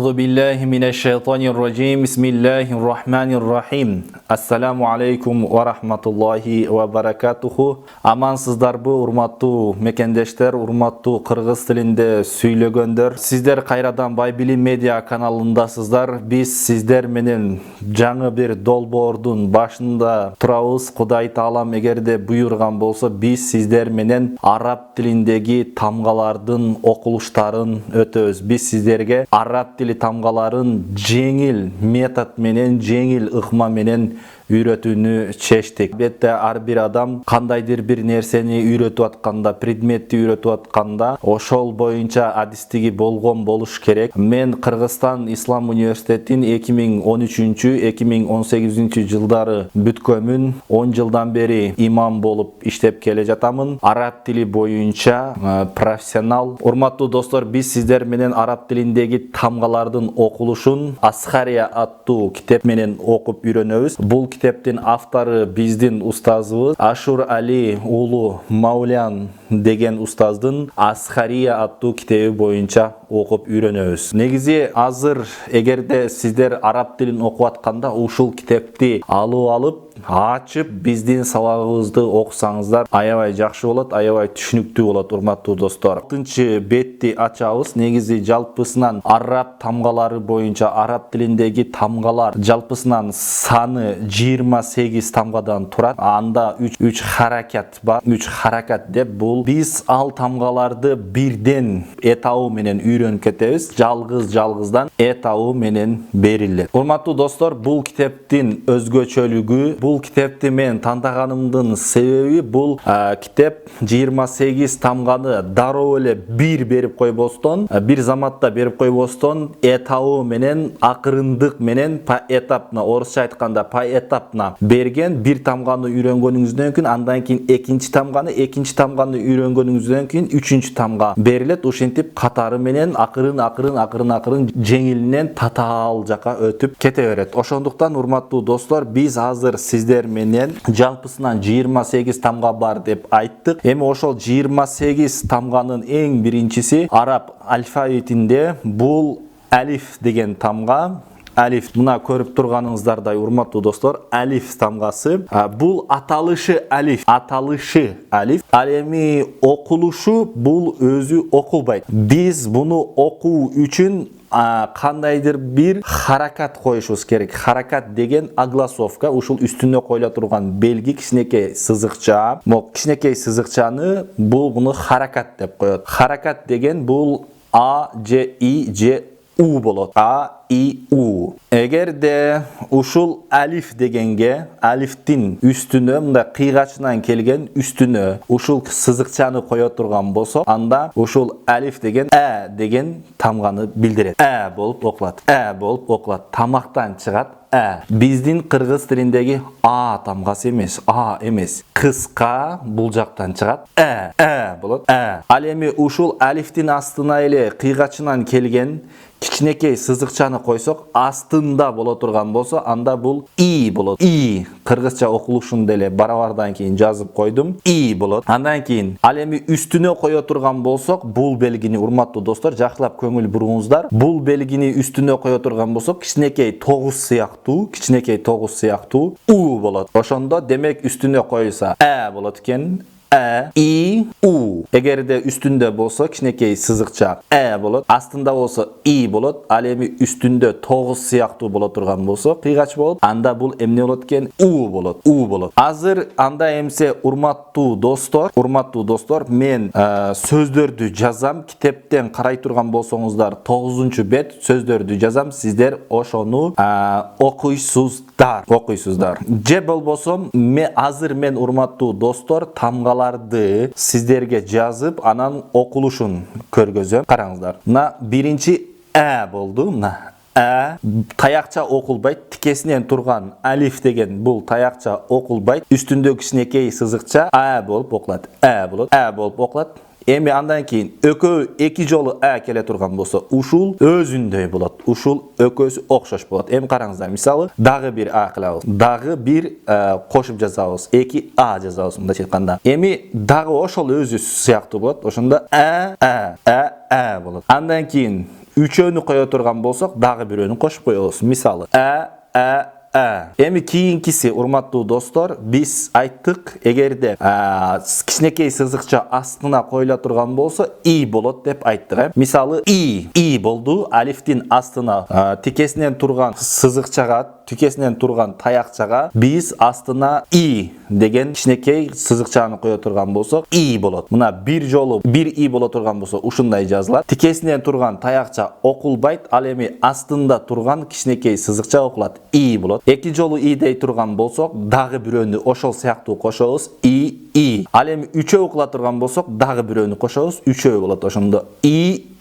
Euzu billahi mineşşeytanirracim. Bismillahirrahmanirrahim. Assalamu aleykum ve rahmetullahi ve berekatuhu. Amansızlar bu urmattуу mekendештер, urmattуу kırgız tilinde süйлөгөндөр. Sizler kayradan Baybilim Media kanalındasızlar. Biz sizler menen жаңы bir dolboordun başında turabыз. Kuday Taalam egerde buyurgan bolsa biz sizler menen Arap tilindeki tamgalardın okuluştарын ötöbüz. Biz sizlerge Arap dili tamgaların жеңил метод менен, жеңил ыкма менен үйрөтүүнү чечтик. Албетте ар бир адам кандайдыр бир нерсени үйрөтүп атканда, предметти үйрөтүп атканда ошол боюнча адистиги болгон болуш керек. Мен Кыргызстан Ислам университетин 2013-2018 жылдары бүткөмүн. 10 жылдан бери имам болуп иштеп келе жатамын. Араб тили боюнча профессионал. Урматтуу достор, биз сиздер менен араб тилиндеги тамгалардын окулушун Асхария аттуу китеп менен окуп үйрөнөбүз. Бул китептин автору биздин устазыбыз Ашур Али уулу Маулян деген устаздын Асхария аттуу китеби боюнча окуп үйрөнөбүз. Негизи азыр эгерде сиздер араб тилин окуп атканда ушул китепти алып ачып биздин сабагыбызды окусаңыздар аябай жакшы болот, аябай түшүнүктүү болот урматтуу достор. 6 бетти ачабыз. Негизи жалпысынан араб тамгалары боюнча араб тилиндеги тамгалар жалпысынан саны 28 тамгадан турат. Анда 3 харакат бар. 3 харакат деп бул биз ал тамгаларды бирден этабы менен үйрөнүп кетебиз. Жалгыздан этабы менен берилет. Урматтуу достор, бул китептин өзгөчөлүгү, бул китепти мен тандаганымдын себеби бул китеп 28 тамганы дароо эле бир берип койбостон, бир заматта берип койбостон этабы менен, акырындык менен поэтапно, орусча айтканда поэтапно берген. Бир тамганы үйрөнгөнүңүздөн кийин андан кийин экинчи тамганы үйрөнгөнүңүздөн кийин үчүнчү тамга берилет. Ушинтип катары менен акырын жеңилинен татаал жака өтүп кете берет. Ошондуктан урматтуу достор, биз азыр сиздер менен жалпысынан 28 тамга бар деп айттык. Эми ошол 28 тамганын эң биринчиси араб алфавитинде бул алиф деген тамга. Алиф, мына көрүп турганыңыздардай урматтуу достор, алиф тамгасы. Бул аталышы алиф. Ал эми окулушу бул өзү окулбайт. Биз буну окуу үчүн кандайдыр бир харакат коюшубуз керек. Харакат деген огласовка, ушул үстүнө коюла турган белги, кичинекей сызыкча. Могу кичинекей сызыкчаны буну харакат деп коет. Харакат деген бул А, Ж, И, Ж, У болот. А, И, У. Эгерде ушул алиф дегенге, алифтин үстүнө, мындай кыйгачынан келген үстүнө ушул сызыкчаны кое турган болсо, анда ушул алиф деген деген тамганы билдирет. Болуп окулат. Тамактан чыгат. Биздин кыргыз тилиндеги тамгасы эмес, эмес. Кыска бул жактан чыгат. Болот. Ал эми ушул алифтин астына эле кыйгачынан келген кичинекей сызыкчаны койсок, астында боло турган болсо, анда бул И болот. И. Кыргызча окулушун деле барабардан кийин жазып койдум. И болот. Андан кийин ал эми үстүнө кое турган болсок, бул белгини урматтуу достор, жакшылап көңүл буруңуздар. Бул белгини үстүнө кое турган болсок, кичинекей тогуз сыяктуу У болот. Ошондо демек үстүнө коюлса болот экен. И, У. Эгерде үстүндө болсо кичинекей сызыкча болот, астында болсо И болот. Ал эми үстүндө тогуз сыяктуу боло турган болсо, кыйгач болот, анда бул эмне болот экен? У болот. Азыр анда эмсе урматтуу достор, мен сөздөрдү жазам. Китептен карай турган болсоңуздар 9 бет сөздөрдү жазам. Сиздер ошону окуйсуздар. Же болбосо азыр мен урматтуу достор тамгаларды сиздерге жазып, анан окулушун көргөзөм. Караңыздар. Мына биринчи болду. Мына таякча окулбайт. Тикесинен турган алиф деген бул таякча окулбайт. Үстүндө кичинекей сызыкча болуп окулат. Болуп окулат. Эми андан кийин эки жолу келе турган болсо, ушул өзүндөй болот. Ушул экөөсү окшош болот. Эми караңыздар, мисалы, дагы бир кылабыз. Дагы бир кошуп жазабыз. 2 жазабыз мындай айтканда. Эми дагы ошол өзү сыяктуу болот. Ошондо болот. Андан кийин үчөөнү кое турган болсок дагы бирөөнү кошуп коебуз. Мисалы Эми кийинкиси, урматтуу достор, биз айттык, эгерде кичинекей сызыкча астына коюла турган болсо и болот деп айттык. Мисалы и болду. Алифтин астына тикесинен турган сызыкчага, тикесинен турган таякчага биз астына и деген кичинекей сызыкчаны кое турган болсок и болот. Мына бир жолу бир и боло турган болсо ушундай жазылат. Тикесинен турган таякча окулбайт, ал эми астында турган кичинекей сызыкча окулат. И болот. Эки жолу и дей турган болсок дагы бирөөнү ошол сыяктуу кошобуз. И. Ал эми үчөө окула турган болсок дагы бирөөнү кошобуз. Үчөө болот ошондо. И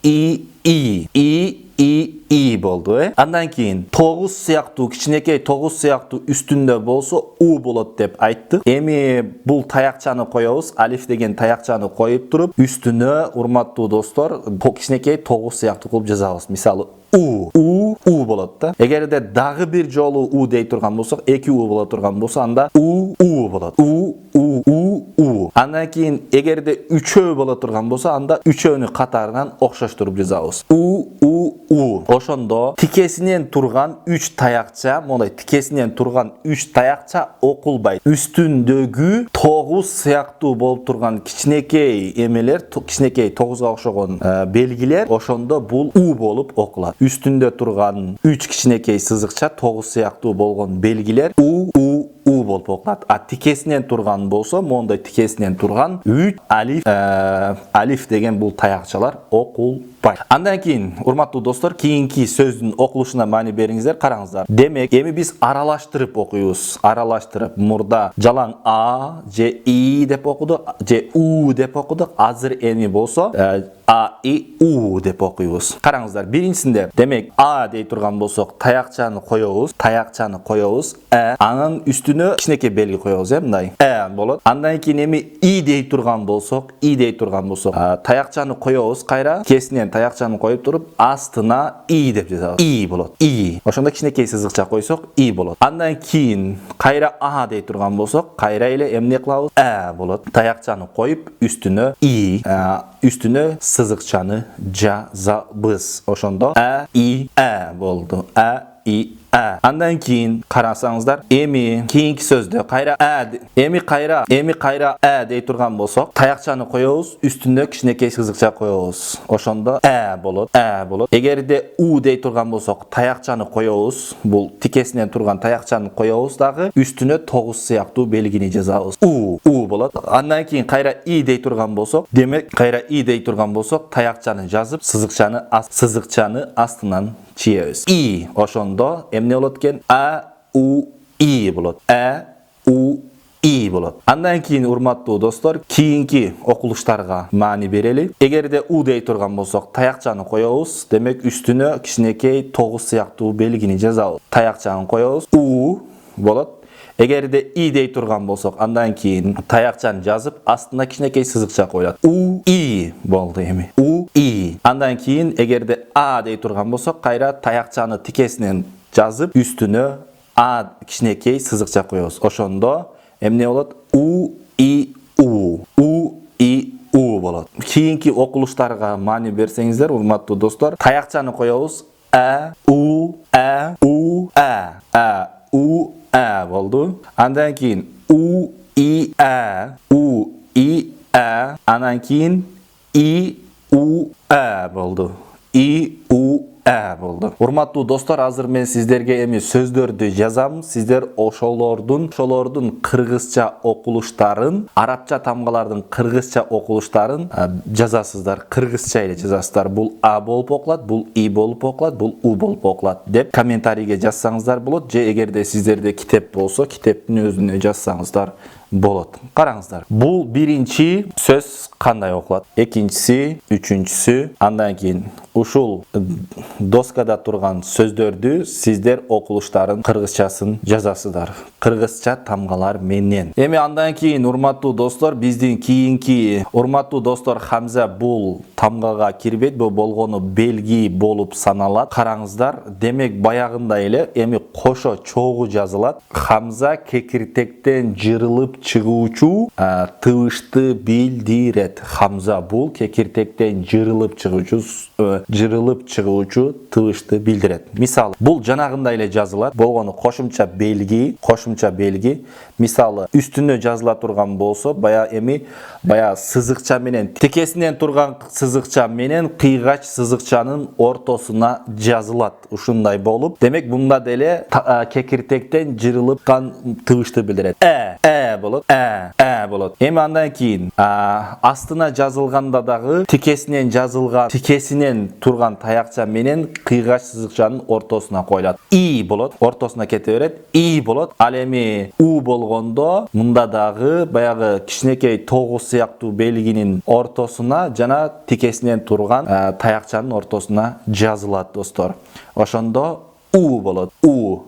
болду. Андан кийин 9 сыяктуу, кичинекей 9 сыяктуу үстүндө болсо у болот деп айттык. Эми бул таякчаны коебуз. Алиф деген таякчаны коюп туруп, үстүнө, урматтуу достор, кичинекей 9 сыяктуу кылып жазабыз. Мисалы у болот да. Эгерде дагы бир жолу у дей турган болсок, 2 у боло турган болсо анда у болот. У. Андан кийин эгерде үчөө боло турган болсо анда үчөөнү катарынан окшоштуруп жазабыз. У. Ошондо тикесинен турган 3 таякча, мондай тикесинен турган 3 таякча окулбайт. Үстүндөгү 9 сыяктуу болуп турган кичинекей эмелер, кичинекей 9га окшогон белгилер, ошондо бул у болуп окулат. Үстүндө турган 3 кичинекей сызыкча 9 сыяктуу болгон белгилер у болуп окулат. А тикесинен турган болсо, мондай тикесинен турган 3 алиф деген бул таякчалар окулбайт. Андан кийин, урматтуу достор, кийинки сөздүн окулушуна маани бериңиздер, караңыздар. Демек, эми биз аралаштырып окуйбуз. Аралаштырып, мурда жалаң а, же и деп окуду, же у деп окуду. Азыр эми болсо а, и, у деп окуйбуз. Караңыздар, биринчисинде, демек, а дей турган болсок, таякчаны коебуз, анын үстүнө кичинекей белги коебуз, мындай. Болот. Андан кийин эми и дей турган болсок, таякчаны коебуз, кайра кесинен таякчаны коюп туруп, астына и деп жазабыз. И болот. И. Ошондо кичинекей сызыкча койсок, и болот. Андан кийин кайра а дей турган болсок, кайра эле эмне кылабыз? Болот. Таякчаны коюп, үстүнө и, үстүнө сызыкчаны жазабыз. Ошондо и болду. И. Андан кийин карасаңыздар, эми кийинки сөздө кайра дей турган болсок, таякчаны коебуз, үстүнө кичинекей сызыкча коебуз. Ошондо болот. Эгерде у дей турган болсок, таякчаны коебуз, бул тикесинен турган таякчаны коебуз дагы, үстүнө 9 сыяктуу белгини жазабыз. У болот. Андан кийин кайра и дей турган болсок, демек кайра и дей турган болсок, таякчаны жазып, сызыкчаны астынан чиебиз. И. Ошондо эмне болот экен? И болот. И болот. Андан кийин, урматтуу достор, кийинки окулуштарга маани берели. Эгерде у дей турган болсок, таякчаны коебуз, демек үстүнө кичинекей 9 сыяктуу белгини жазабыз. Таякчаны коебуз, у болот. Эгерде и дей турган болсок, андан кийин таякчаны жазып, астына кичинекей сызыкча коюлат. И болду эми. И. Андан кийин эгерде а дей турган болсок, кайра таякчаны тикесинен жазып, үстүнө кичинекей сызыкча коебуз. Ошондо эмне болот? И болот. Кийинки окулуштарга маани берсеңиздер, урматтуу достор, таякчаны коебуз, болду. Андан кийин андан кийин болду. Болду. Урматтуу достор, азыр мен сиздерге эми сөздөрдү жазам. Сиздер ошолордун кыргызча окулуштарын, арабча тамгалардын кыргызча окулуштарын жазасыздар. Кыргызча эле жазасыздар. Бул а болуп окулат, бул и болуп окулат, бул у болуп окулат деп комментарийге жазсаңыздар болот. Же эгерде сиздерде китеп болсо, китептин өзүнө жазсаңыздар болот. Караңыздар. Бул биринчи сөз кандай окулат? Экинчиси, үчүнчүсү, андан кийин ушул доскада турган сөздөрдү сиздер окулуштарын кыргызчасын жазасыздар. Кыргызча тамгалар менен. Эми андан кийин, урматтуу достор, биздин кийинки, урматтуу достор, хамза бул тамгага кирбейт, бул болгону белги болуп саналат. Караңыздар, демек баягында эле эми кошо чогуу жазылат. Хамза кекиртектен жырылып чыгуучу тыбышты билдирет. берет. Хамза бул кекиртектен жырылып чыгуучу тыбышты билдирет. Мисалы, бул жанагындай эле жазылат. Болгону кошумча белги. Мисалы, үстүнө жазыла турган болсо, бая сызыкча менен тикесинен турган сызыкча менен кыйгач сызыкчанын ортосуна жазылат. Ушундай болуп, демек мында деле кекиртектен жырылыпкан тыбышты билдирет. Болот. Болот. Эми андан кийин астына жазылганда дагы тикесинен турган таякча менен кыйгач сызыкчанын ортосуна коюлат. И болот. Ортосуна кете берет. И болот. Ал эми у болгондо мында дагы баягы кичинекей тогуз сыяктуу белгинин ортосуна жана тикесинен турган таякчанын ортосуна жазылат, достор. Ошондо у болот. У.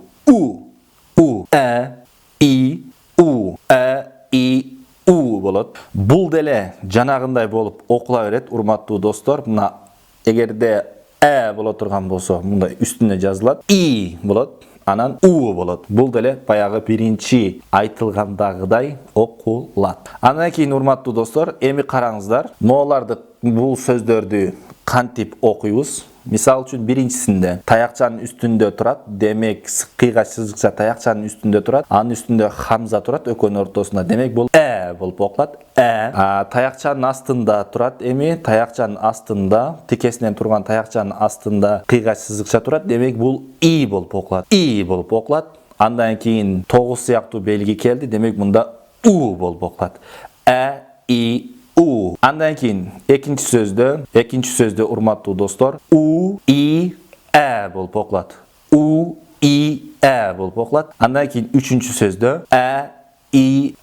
И. У болот. Бул деле жанагындай болуп окула берет, урматтуу достор. Мына эгерде боло турган болсо, мындай үстүнө жазылат. И болот. Анан у болот. Бул деле баягы биринчи айтылгандагыдай окулат. Андан кийин, урматтуу достор, эми караңыздар, мооларды, бул сөздөрдү кантип окуйбуз? Мисал үчүн биринчисинде таякчанын үстүндө турат, демек кыйгач сызыкча таякчанын үстүндө турат, анын үстүндө хамза турат, экөөнүн ортосунда. Демек бул болуп окулат. Таякчанын астында турат, эми таякчанын астында, тикесинен турган таякчанын астында кыйгач сызыкча турат, демек бул и болуп окулат. И болуп окулат. Андан кийин тогуз сыяктуу белги келди, демек мында у болуп окулат. И у. Андан кийин экинчи сөздө урматтуу достор, у и болуп окулат. У и болуп окулат. Андан кийин үчүнчү сөздө и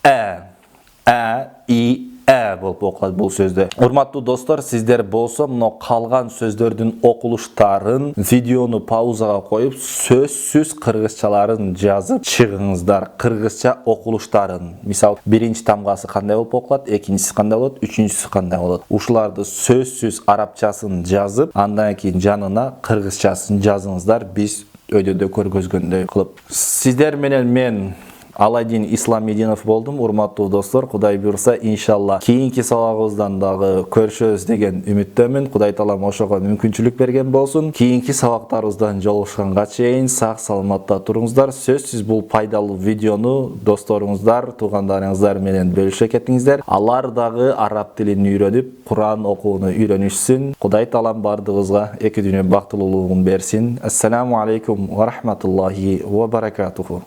болуп окулат бул сөздө. Урматтуу достор, сиздер болсо мына калган сөздөрдүн окулуштарын видеону паузага коюп, сөзсүз кыргызчаларын жазып чыгыңыздар. Кыргызча окулуштарын. Мисал, биринчи тамгасы кандай болуп окулат, экинчиси кандай болот, үчүнчүсү кандай болот. Ушуларды сөзсүз арабчасын жазып, андан кийин жанына кыргызчасын жазыңыздар. Биз өйдөдө көргөзгөндөй кылып. Сиздер менен мен Аладдин Исламидинов болдум, урматтуу достор. Кудай буйрса, иншалла кийинки сабагыбыздан дагы көрүшөбүз деген үмүттөмүн. Кудай таалам ошого мүмкүнчүлүк берген болсун. Кийинки сабактарыбыздан жолугушканга чейин сак саламатта туруңуздар. Сөзсүз бул пайдалуу видеону досторуңуздар, туугандарыңыздар менен бөлүшө кетиңиздер. Алар дагы араб тилин үйрөнүп, Кур'ан окууну үйрөнүшсүн. Кудай таалам бардыгыбызга эки дүйнө бактылуулугун берсин. Ассаламу алейкум ва рахматуллахи ва баракатуху.